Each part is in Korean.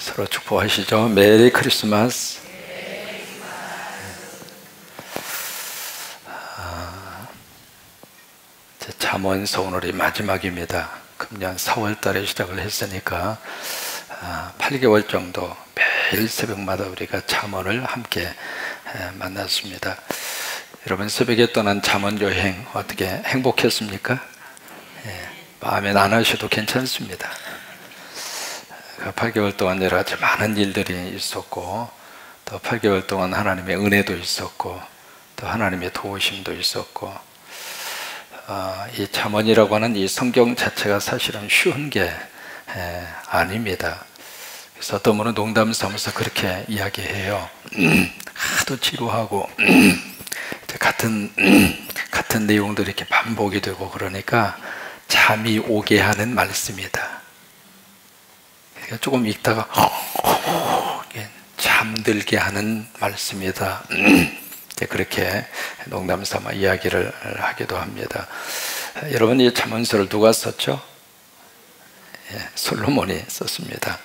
서로 축복하시죠. 메리 크리스마스. 잠언서 오늘이 마지막입니다. 금년 4월 달에 시작을 했으니까 8개월 정도 매일 새벽마다 우리가 잠언을 함께 만났습니다. 여러분, 새벽에 떠난 잠언 여행 어떻게 행복했습니까? 마음에 안 하셔도 괜찮습니다. 8개월 동안 여러 가지 많은 일들이 있었고, 또 8개월 동안 하나님의 은혜도 있었고, 또 하나님의 도우심도 있었고, 이 잠언이라고 하는 이 성경 자체가 사실은 쉬운 게 아닙니다. 그래서 어떤 분은 농담 삼아서 그렇게 이야기해요. 하도 지루하고 같은 내용들이 이렇게 반복이 되고 그러니까 잠이 오게 하는 말씀이다. 그러니까 조금 읽다가 잠들게 하는 말씀이다. 그렇게 농담 삼아 이야기를 하기도 합니다. 여러분, 이 잠언서를 누가 썼죠? 솔로몬이 썼습니다.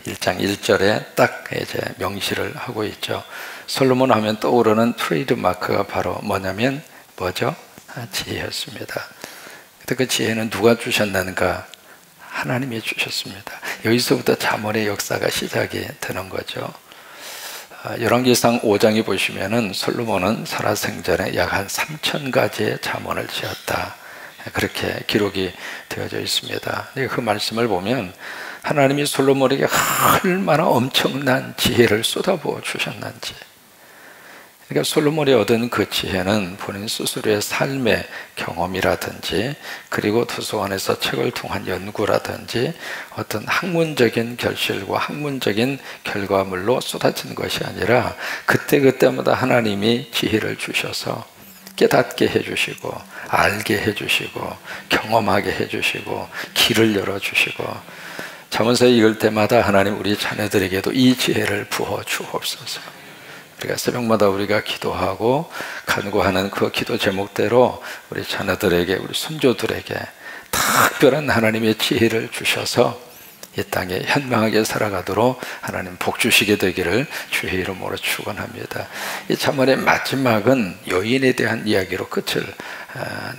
1장 1절에 딱 이제 명시를 하고 있죠. 솔로몬 하면 떠오르는 트레이드 마크가 바로 뭐냐면 뭐죠? 지혜였습니다. 근데 그 지혜는 누가 주셨는가? 하나님이 주셨습니다. 여기서부터 잠언의 역사가 시작이 되는 거죠. 열왕기상 5장에 보시면은 솔로몬은 살아생전에 약 한 3,000가지의 잠언을 지었다, 그렇게 기록이 되어져 있습니다. 그 말씀을 보면 하나님이 솔로몬에게 얼마나 엄청난 지혜를 쏟아부어 주셨는지, 그러니까 솔로몬이 얻은 그 지혜는 본인 스스로의 삶의 경험이라든지, 그리고 도서관에서 책을 통한 연구라든지, 어떤 학문적인 결실과 학문적인 결과물로 쏟아진 것이 아니라 그때그때마다 하나님이 지혜를 주셔서 깨닫게 해주시고, 알게 해주시고, 경험하게 해주시고, 길을 열어주시고, 잠언서 읽을 때마다 하나님 우리 자녀들에게도 이 지혜를 부어 주옵소서. 우리가 새벽마다 우리가 기도하고 간구하는 그 기도 제목대로 우리 자녀들에게, 우리 손조들에게 특별한 하나님의 지혜를 주셔서 이 땅에 현명하게 살아가도록 하나님 복 주시게 되기를 주의 이름으로 축원합니다. 이 잠언의 마지막은 여인에 대한 이야기로 끝을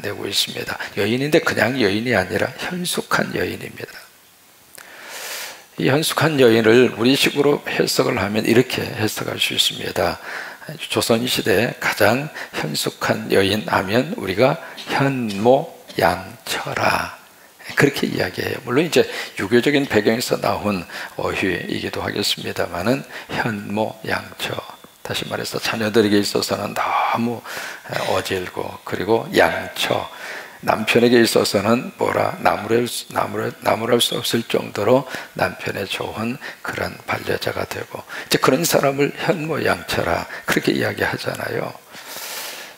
내고 있습니다. 여인인데 그냥 여인이 아니라 현숙한 여인입니다. 이 현숙한 여인을 우리식으로 해석을 하면 이렇게 해석할 수 있습니다. 조선시대에 가장 현숙한 여인 하면 우리가 현모양처라, 그렇게 이야기해요. 물론 이제 유교적인 배경에서 나온 어휘이기도 하겠습니다만은 현모양처, 다시 말해서 자녀들에게 있어서는 너무 어질고, 그리고 양처, 남편에게 있어서는 나무랄 수 없을 정도로 남편의 좋은 그런 반려자가 되고, 이제 그런 사람을 현모양처라, 그렇게 이야기하잖아요.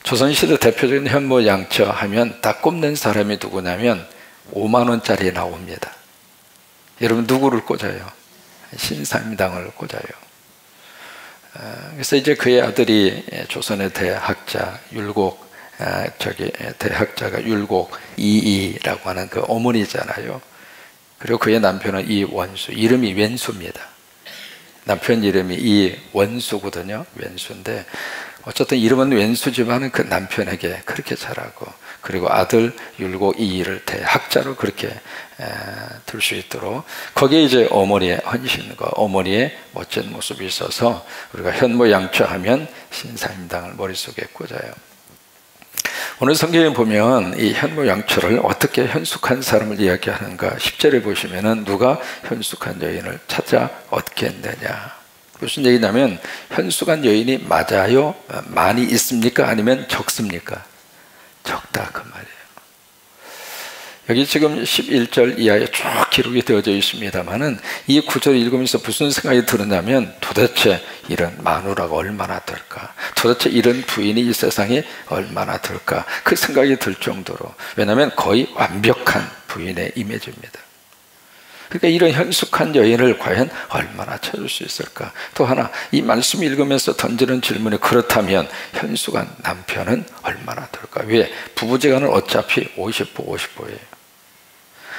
조선시대 대표적인 현모양처 하면 딱 꼽는 사람이 누구냐면 5만 원짜리 나옵니다. 여러분, 누구를 꽂아요? 신사임당을 꽂아요. 그래서 이제 그의 아들이 조선의 대학자 율곡, 대학자가 율곡 이이라고 하는 그 어머니잖아요. 그리고 그의 남편은 이원수, 이름이 왼수입니다. 남편 이름이 이원수거든요. 왼수인데 어쨌든 이름은 왼수지만은 그 남편에게 그렇게 잘하고, 그리고 아들 율곡 이이를 대학자로 그렇게 둘 수 있도록, 거기에 이제 어머니의 헌신과 어머니의 멋진 모습이 있어서 우리가 현모양처하면 신사임당을 머릿속에 꽂아요. 오늘 성경에 보면 이 현모양처를 어떻게 현숙한 사람을 이야기하는가, 10절에 보시면은 누가 현숙한 여인을 찾아 얻겠느냐. 무슨 얘기냐면 현숙한 여인이 맞아요? 많이 있습니까? 아니면 적습니까? 적다, 그 말이에요. 여기 지금 11절 이하에 쭉 기록이 되어져 있습니다만은 이 구절을 읽으면서 무슨 생각이 드느냐면, 도대체 이런 마누라가 얼마나 될까? 도대체 이런 부인이 이 세상에 얼마나 될까? 그 생각이 들 정도로, 왜냐하면 거의 완벽한 부인의 이미지입니다. 그러니까 이런 현숙한 여인을 과연 얼마나 찾을 수 있을까? 또 하나, 이 말씀 읽으면서 던지는 질문이, 그렇다면 현숙한 남편은 얼마나 될까? 왜? 부부지간은 어차피 50보 50보예요.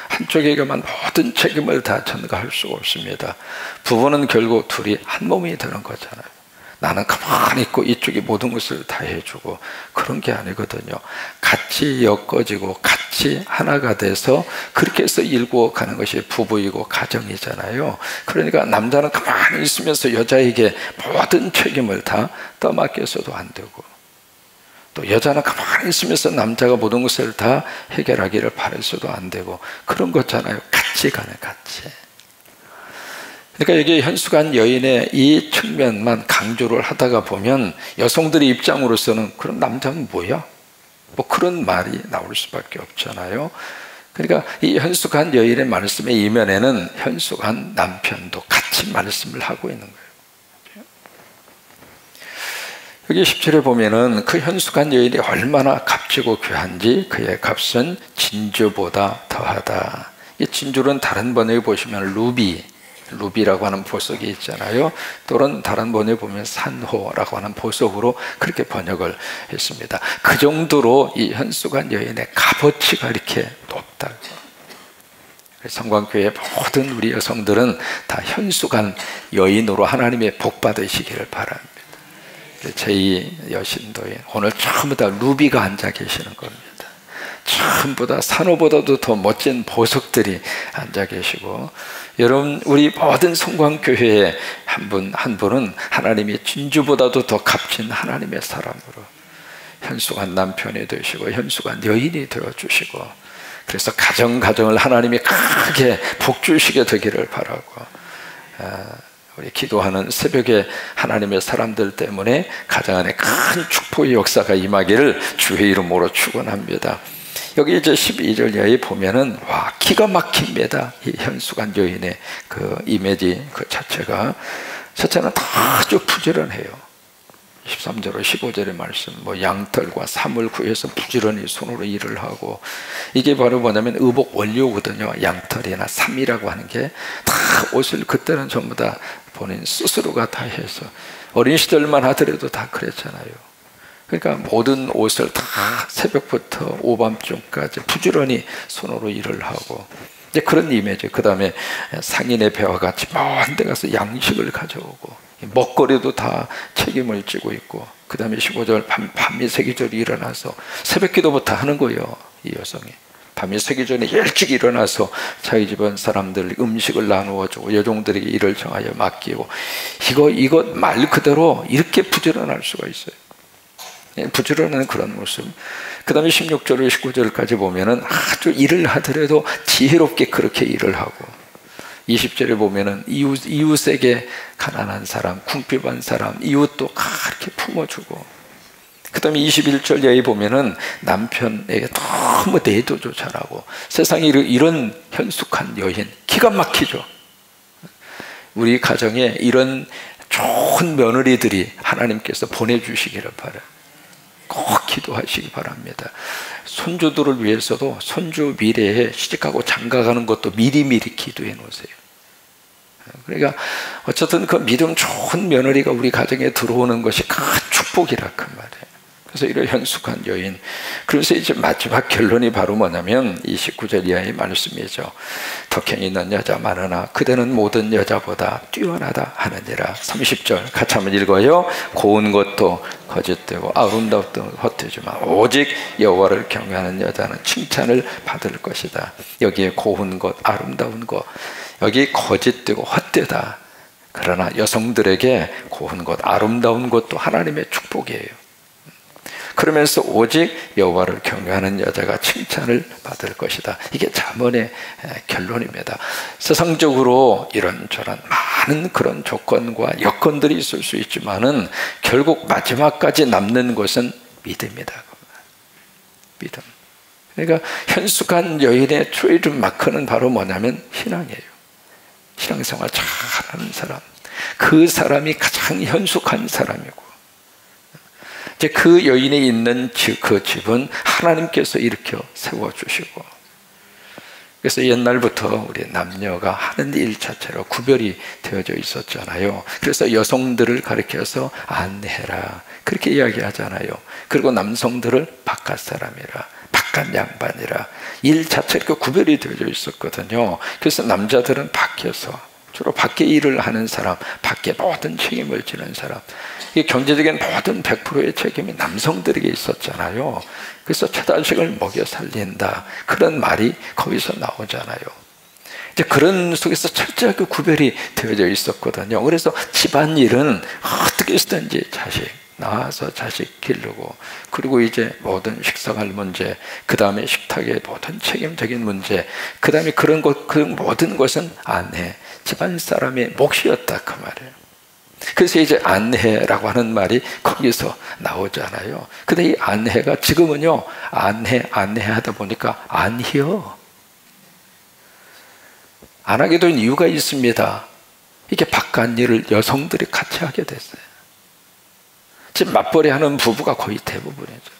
한쪽에게만 모든 책임을 다 전가할 수가 없습니다. 부부는 결국 둘이 한 몸이 되는 거잖아요. 나는 가만히 있고 이쪽이 모든 것을 다 해주고, 그런 게 아니거든요. 같이 엮어지고 같이 하나가 돼서 그렇게 해서 일구어 가는 것이 부부이고 가정이잖아요. 그러니까 남자는 가만히 있으면서 여자에게 모든 책임을 다 떠맡겨서도 안 되고, 또 여자는 가만히 있으면서 남자가 모든 것을 다 해결하기를 바라서도 안 되고, 그런 거잖아요. 같이 가는, 같이. 그러니까 여기 현숙한 여인의 이 측면만 강조를 하다가 보면 여성들의 입장으로서는 그럼 남자는 뭐야? 뭐 그런 말이 나올 수밖에 없잖아요. 그러니까 이 현숙한 여인의 말씀의 이면에는 현숙한 남편도 같이 말씀을 하고 있는 거예요. 여기 10절에 보면은 그 현숙한 여인이 얼마나 값지고 귀한지 그의 값은 진주보다 더하다. 이 진주는 다른 번역에 보시면 루비라고 하는 보석이 있잖아요. 또는 다른 번역에 보면 산호라고 하는 보석으로 그렇게 번역을 했습니다. 그 정도로 이 현숙한 여인의 값어치가 이렇게 높다고. 성광교회의 모든 우리 여성들은 다 현숙한 여인으로 하나님의 복 받으시기를 바랍니다. 제2 여신도인 오늘 전부 다 루비가 앉아 계시는 겁니다. 전부 다 산호보다도 더 멋진 보석들이 앉아 계시고, 여러분 우리 모든 성광교회에 한 분 한 분은 하나님의 진주보다도 더 값진 하나님의 사람으로 현숙한 남편이 되시고 현숙한 여인이 되어주시고, 그래서 가정을 하나님이 크게 복주시게 되기를 바라고, 우리 기도하는 새벽에 하나님의 사람들 때문에 가정 안에 큰 축복의 역사가 임하기를 주의 이름으로 축원합니다. 여기 이제 12절 이하에 보면은 와, 기가 막힙니다. 이 현숙한 여인의 그 이미지 그 자체가, 첫째는 아주 부지런해요. 13절로 15절의 말씀, 뭐 양털과 삼을 구해서 부지런히 손으로 일을 하고, 이게 바로 뭐냐면 의복 원료거든요. 양털이나 삼이라고 하는 게 다 옷을 그때는 전부 다 본인 스스로가 다 해서, 어린 시절만 하더라도 다 그랬잖아요. 그러니까 모든 옷을 다 새벽부터 오밤중까지 부지런히 손으로 일을 하고, 이제 그런 이미지. 그 다음에 상인의 배와 같이 먼 데 가서 양식을 가져오고, 먹거리도 다 책임을 지고 있고, 그 다음에 15절 밤이 새기 전에 일어나서 새벽 기도부터 하는 거예요. 이 여성이 밤이 새기 전에 일찍 일어나서 자기 집안 사람들 음식을 나누어주고 여종들에게 일을 정하여 맡기고, 이거 말 그대로 이렇게 부지런할 수가 있어요. 부지런한 그런 모습. 그 다음에 16절로 19절까지 보면은 아주 일을 하더라도 지혜롭게 그렇게 일을 하고, 20절에 보면은 이웃에게 가난한 사람, 궁핍한 사람, 이웃도 그렇게 품어주고, 그 다음에 21절 이하에 보면은 남편에게 너무 내도도 잘하고, 세상에 이런 현숙한 여인 기가 막히죠. 우리 가정에 이런 좋은 며느리들이 하나님께서 보내주시기를 바라요. 꼭 기도하시기 바랍니다. 손주들을 위해서도 손주 미래에 시집가고 장가가는 것도 미리미리 기도해 놓으세요. 그러니까 어쨌든 그 믿음 좋은 며느리가 우리 가정에 들어오는 것이 큰 축복이라 그 말이에요. 그래서 이런 현숙한 여인. 그래서 이제 마지막 결론이 바로 뭐냐면 29절 이하의 말씀이죠. 덕행이 있는 여자 많으나 그대는 모든 여자보다 뛰어나다 하느니라. 30절 같이 한번 읽어요. 고운 것도 거짓되고 아름답도 헛되지만 오직 여호와를 경외하는 여자는 칭찬을 받을 것이다. 여기에 고운 것, 아름다운 것, 여기 거짓되고 헛되다. 그러나 여성들에게 고운 것, 아름다운 것도 하나님의 축복이에요. 그러면서 오직 여호와를 경외하는 여자가 칭찬을 받을 것이다. 이게 잠언의 결론입니다. 세상적으로 이런저런 많은 그런 조건과 여건들이 있을 수 있지만은 결국 마지막까지 남는 것은 믿음이다. 믿음. 그러니까 현숙한 여인의 트레이드 마크는 바로 뭐냐면 신앙이에요. 신앙생활 잘하는 사람, 그 사람이 가장 현숙한 사람이고, 이제 그 여인이 있는 그 집은 하나님께서 일으켜 세워주시고, 그래서 옛날부터 우리 남녀가 하는 일 자체로 구별이 되어져 있었잖아요. 그래서 여성들을 가리켜서 안내해라 그렇게 이야기하잖아요. 그리고 남성들을 바깥 사람이라, 바깥 착한 양반이라. 일 자체가 구별이 되어져 있었거든요. 그래서 남자들은 밖에서, 주로 밖에 일을 하는 사람, 밖에 모든 책임을 지는 사람, 이 경제적인 모든 100%의 책임이 남성들에게 있었잖아요. 그래서 처자식을 먹여 살린다, 그런 말이 거기서 나오잖아요. 이제 그런 속에서 철저하게 구별이 되어져 있었거든요. 그래서 집안일은 어떻게 해서든지 자식 낳아서 자식 기르고, 그리고 이제 모든 식사할 문제, 그 다음에 식탁의 모든 책임적인 문제, 그 다음에 그런 것, 그 모든 것은 아내, 집안 사람의 몫이었다, 그 말이에요. 그래서 이제 안해라고 하는 말이 거기서 나오잖아요. 근데 이 안해가 지금은요, 안해 하다 보니까 안희여, 안 하게 된 이유가 있습니다. 이게 바깥 일을 여성들이 같이 하게 됐어요. 지금 맞벌이 하는 부부가 거의 대부분이죠.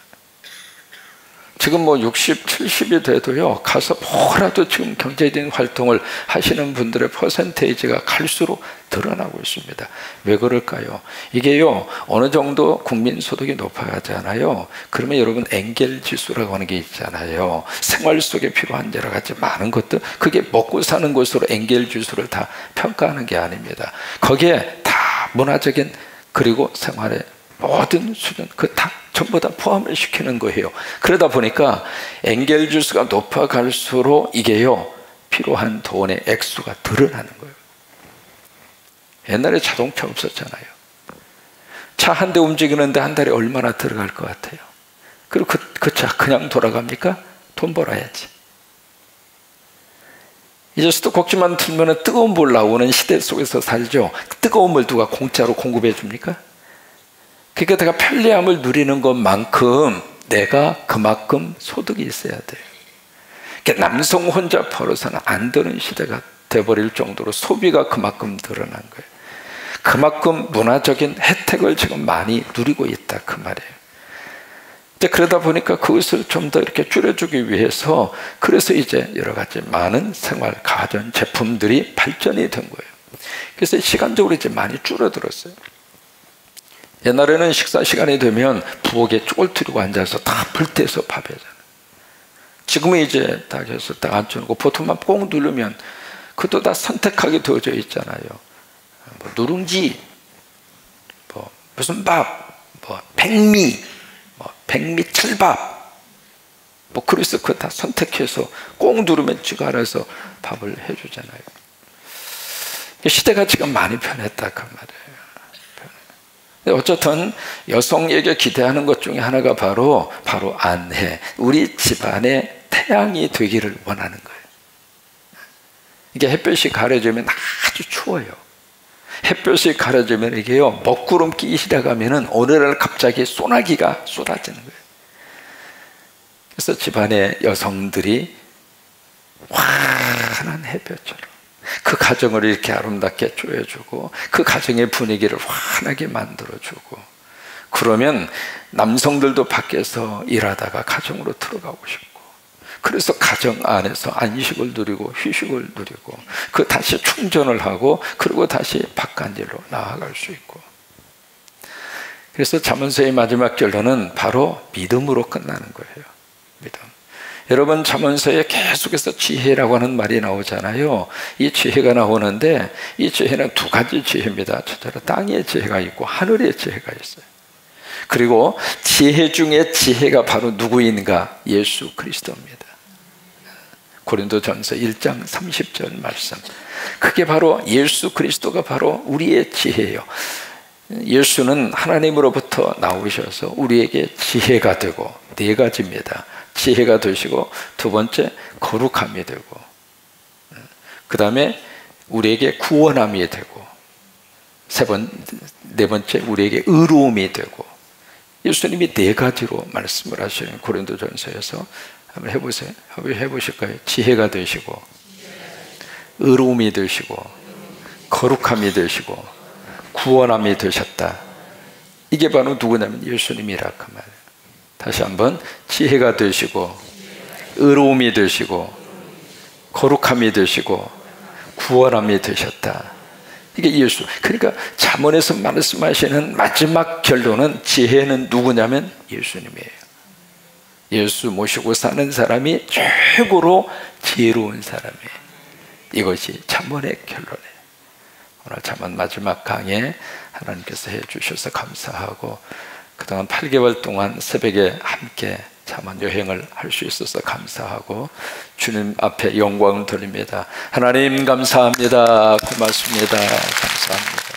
지금 뭐 60, 70이 돼도요, 가서 뭐라도 지금 경제적인 활동을 하시는 분들의 퍼센테이지가 갈수록 드러나고 있습니다. 왜 그럴까요? 이게요, 어느 정도 국민소득이 높아가잖아요. 그러면 여러분 엔겔 지수라고 하는 게 있잖아요. 생활 속에 필요한 여러 가지 많은 것들, 그게 먹고 사는 것으로 엔겔 지수를 다 평가하는 게 아닙니다. 거기에 다 문화적인, 그리고 생활의 모든 수준, 그 다 전부 다 포함을 시키는 거예요. 그러다 보니까 엔겔 지수가 높아갈수록 이게요, 필요한 돈의 액수가 늘어나는 거예요. 옛날에 자동차 없었잖아요. 차 한 대 움직이는데 한 달에 얼마나 들어갈 것 같아요? 그리고 그 차 그냥 돌아갑니까? 돈 벌어야지. 이제 수도꼭지만 틀면 뜨거운 물 나오는 시대 속에서 살죠. 뜨거운 물 누가 공짜로 공급해 줍니까? 그러니까 내가 편리함을 누리는 것만큼 내가 그만큼 소득이 있어야 돼요. 그러니까 남성 혼자 벌어서는 안 되는 시대가 돼버릴 정도로 소비가 그만큼 늘어난 거예요. 그만큼 문화적인 혜택을 지금 많이 누리고 있다, 그 말이에요. 이제 그러다 보니까 그것을 좀 더 이렇게 줄여주기 위해서, 그래서 이제 여러 가지 많은 생활, 가전 제품들이 발전이 된 거예요. 그래서 시간적으로 이제 많이 줄어들었어요. 옛날에는 식사 시간이 되면 부엌에 쫄들이고 앉아서 다 불때서 밥이잖아요. 지금은 이제 딱 해서 딱 앉혀놓고 버튼만 꼭 누르면 그것도 다 선택하게 되어져 있잖아요. 뭐 누룽지, 뭐 무슨 밥, 뭐 백미, 뭐 백미철밥, 뭐 그래서 그거 다 선택해서 꼭 누르면 지가 알아서 밥을 해주잖아요. 시대가 지금 많이 변했다, 그 말이에요. 어쨌든 여성에게 기대하는 것 중에 하나가 바로 안해, 우리 집안의 태양이 되기를 원하는 거예요. 이게 햇볕이 가려지면 아주 추워요. 햇볕이 가려지면 이게요, 먹구름 끼기 시작하면은 어느 날 갑자기 소나기가 쏟아지는 거예요. 그래서 집안의 여성들이 환한 햇볕처럼 그 가정을 이렇게 아름답게 쪼여주고, 그 가정의 분위기를 환하게 만들어주고, 그러면 남성들도 밖에서 일하다가 가정으로 들어가고 싶고, 그래서 가정 안에서 안식을 누리고 휴식을 누리고, 그 다시 충전을 하고, 그리고 다시 바깥일로 나아갈 수 있고. 그래서 잠언서의 마지막 결론은 바로 믿음으로 끝나는 거예요. 믿음. 여러분, 잠언서에 계속해서 지혜라고 하는 말이 나오잖아요. 이 지혜가 나오는데 이 지혜는 두 가지 지혜입니다. 첫째로 땅의 지혜가 있고 하늘의 지혜가 있어요. 그리고 지혜 중에 지혜가 바로 누구인가? 예수 그리스도입니다. 고린도전서 1장 30절 말씀, 그게 바로 예수 그리스도가 바로 우리의 지혜예요. 예수는 하나님으로부터 나오셔서 우리에게 지혜가 되고, 네 가지입니다. 지혜가 되시고, 두 번째 거룩함이 되고, 그 다음에 우리에게 구원함이 되고, 네 번째 우리에게 의로움이 되고. 예수님이 네 가지로 말씀을 하시는 고린도전서에서 한번 해보세요. 한번 해보실까요? 지혜가 되시고, 의로움이 되시고, 거룩함이 되시고, 구원함이 되셨다. 이게 바로 누구냐면 예수님이라 그 말이에요. 다시 한번, 지혜가 되시고, 의로움이 되시고, 거룩함이 되시고, 구원함이 되셨다. 이게 예수. 그러니까 잠언에서 말씀하시는 마지막 결론은, 지혜는 누구냐면 예수님이에요. 예수 모시고 사는 사람이 최고로 지혜로운 사람이에요. 이것이 잠언의 결론이에요. 오늘 잠언 마지막 강의 하나님께서 해주셔서 감사하고, 그동안 8개월 동안 새벽에 함께 잠언 여행을 할 수 있어서 감사하고 주님 앞에 영광을 돌립니다. 하나님 감사합니다. 고맙습니다. 감사합니다.